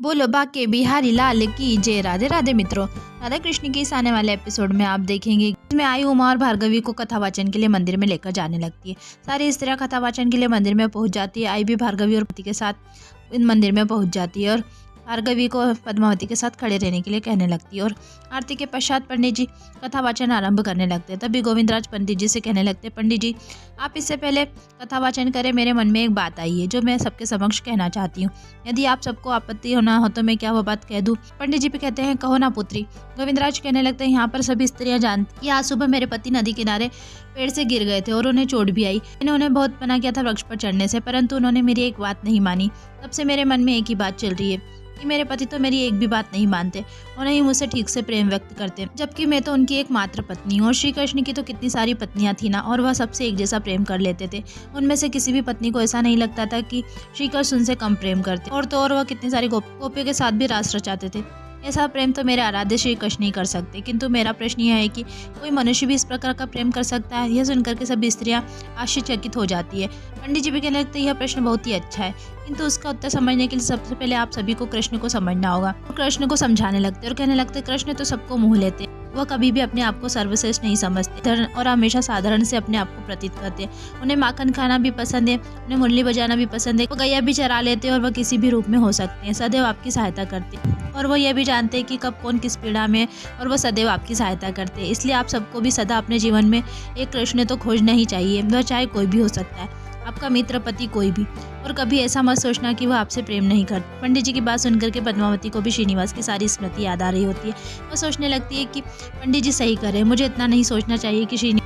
बोलो बाके बिहारी लाल की जय। राधे राधे मित्रों, राधा कृष्ण के इस आने वाले एपिसोड में आप देखेंगे इसमें आई उमा और भार्गवी को कथा वाचन के लिए मंदिर में लेकर जाने लगती है। सारी स्त्रियां कथा वाचन के लिए मंदिर में पहुंच जाती है। आई भी भार्गवी और पति के साथ इन मंदिर में पहुंच जाती है और भार्गवी को पद्मावती के साथ खड़े रहने के लिए कहने लगती है। और आरती के पश्चात पंडित जी कथा वाचन आरंभ करने लगते हैं। तभी गोविंदराज पंडित जी से कहने लगते हैं, पंडित जी आप इससे पहले कथा वाचन करें, मेरे मन में एक बात आई है जो मैं सबके समक्ष कहना चाहती हूँ। यदि आप सबको आपत्ति होना हो तो मैं क्या वो बात कह दूँ? पंडित जी भी कहते हैं, कहो ना पुत्री। गोविंदराज कहने लगते हैं, यहाँ पर सभी स्त्रियाँ जानती कि आज सुबह मेरे पति नदी किनारे पेड़ से गिर गए थे और उन्हें चोट भी आई। मैंने उन्हें बहुत मना किया था वृक्ष पर चढ़ने से, परंतु उन्होंने मेरी एक बात नहीं मानी। तब से मेरे मन में एक ही बात चल रही है कि मेरे पति तो मेरी एक भी बात नहीं मानते, उन्हें ही मुझसे ठीक से प्रेम व्यक्त करते, जबकि मैं तो उनकी एकमात्र पत्नी हूँ। और श्री कृष्ण की तो कितनी सारी पत्नियां थी ना, और वह सबसे एक जैसा प्रेम कर लेते थे। उनमें से किसी भी पत्नी को ऐसा नहीं लगता था कि श्री कृष्ण उनसे कम प्रेम करते। और तो और वह कितनी सारी गोपियों के साथ भी रास रचाते थे। ऐसा प्रेम तो मेरे आराध्य श्री कृष्ण ही कर सकते। किंतु मेरा प्रश्न यह है कि कोई मनुष्य भी इस प्रकार का प्रेम कर सकता है? यह सुनकर के सभी स्त्रियां आश्चर्यचकित हो जाती है। पंडित जी भी कहने लगते यह प्रश्न बहुत ही अच्छा है, किंतु उसका उत्तर समझने के लिए सबसे पहले आप सभी को कृष्ण को समझना होगा। और कृष्ण को समझाने लगते और कहने लगते, कृष्ण तो सबको मोह लेते, वह कभी भी अपने आप को सर्वश्रेष्ठ नहीं समझते और हमेशा साधारण से अपने आप को प्रतीत करते। उन्हें माखन खाना भी पसंद है, उन्हें मुरली बजाना भी पसंद है, वो गैया भी चरा लेते और वह किसी भी रूप में हो सकते हैं, सदैव आपकी सहायता करते। और वो यह भी जानते हैं कि कब कौन किस पीड़ा में, और वो सदैव आपकी सहायता करते हैं। इसलिए आप सबको भी सदा अपने जीवन में एक कृष्ण तो खोजना ही चाहिए, वह चाहे कोई भी हो सकता है, आपका मित्र, पति, कोई भी। और कभी ऐसा मत सोचना कि वह आपसे प्रेम नहीं करता। पंडित जी की बात सुनकर के पद्मावती को भी श्रीनिवास की सारी स्मृति याद आ रही होती है। वह सोचने लगती है कि पंडित जी सही करे, मुझे इतना नहीं सोचना चाहिए कि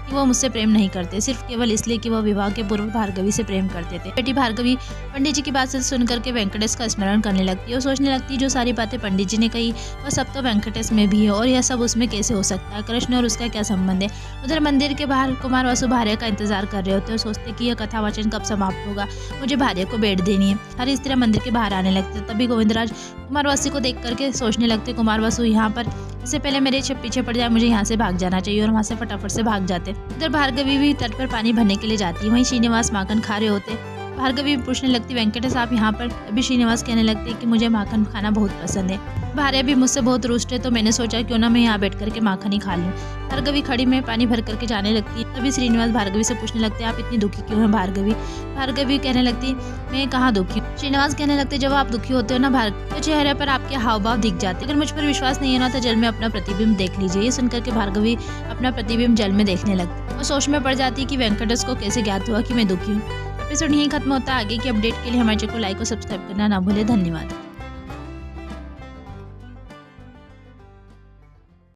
वो मुझसे प्रेम नहीं करते, सिर्फ केवल इसलिए कि वह विवाह के पूर्व भार्गवी से प्रेम करते थे। बेटी भार्गवी पंडित जी की बात से सुनकर के वेंकटेश का स्मरण करने लगती है और सोचने लगती है जो सारी बातें पंडित जी ने कही वह सब तो वेंकटेश में भी है, और यह सब उसमें कैसे हो सकता है? कृष्ण और उसका क्या संबंध है? उधर मंदिर के बाहर कुमार वसु भार्या का इंतजार कर रहे होते और सोचते कि यह कथा वाचन कब समाप्त होगा, मुझे भार्या को बैठ देनी है। सारी स्त्रियां मंदिर के बाहर आने लगते। तभी गोविंदराज कुमार वसु को देख करके सोचने लगते, कुमार वसु यहाँ पर इससे पहले मेरे पीछे पड़ जाए, मुझे यहाँ से भाग जाना चाहिए, और वहाँ से फटाफट से भाग जाते। इधर भार्गवी भी तट पर पानी भरने के लिए जाती है। वहीं श्रीनिवास माखन खा रहे होते। भार्गवी पूछने लगती, वेंकटेश आप यहाँ पर? अभी श्रीनिवास कहने लगते कि मुझे माखन खाना बहुत पसंद है, भार्या भी मुझसे बहुत रुष्ट है, तो मैंने सोचा क्यों ना मैं यहाँ बैठ करके माखन ही खा लूँ। भार्गवी खड़ी में पानी भर करके जाने लगती है। तभी श्रीनिवास भार्गवी से पूछने लगते आप इतनी दुखी क्यों हैं भार्गवी? भार्गवी कहने लगती मैं कहाँ दुखी हूँ। श्रीनिवास कहने लगते जब आप दुखी होते हो ना भार्गवी, तो चेहरे पर आपके हाव भाव दिख जाते। अगर मुझ पर विश्वास नहीं है ना तो जल में अपना प्रतिबिंब देख लीजिए। ये सुनकर के भार्गवी अपना प्रतिबिंब जल में देखने लगती और सोच में पड़ जाती है कि वेंकटेश को कैसे ज्ञात हुआ कि मैं दुखी हूँ। एपिसोड यहीं खत्म होता है। आगे की अपडेट के लिए हमारे चैनल को लाइक और सब्सक्राइब करना ना भूले। धन्यवाद।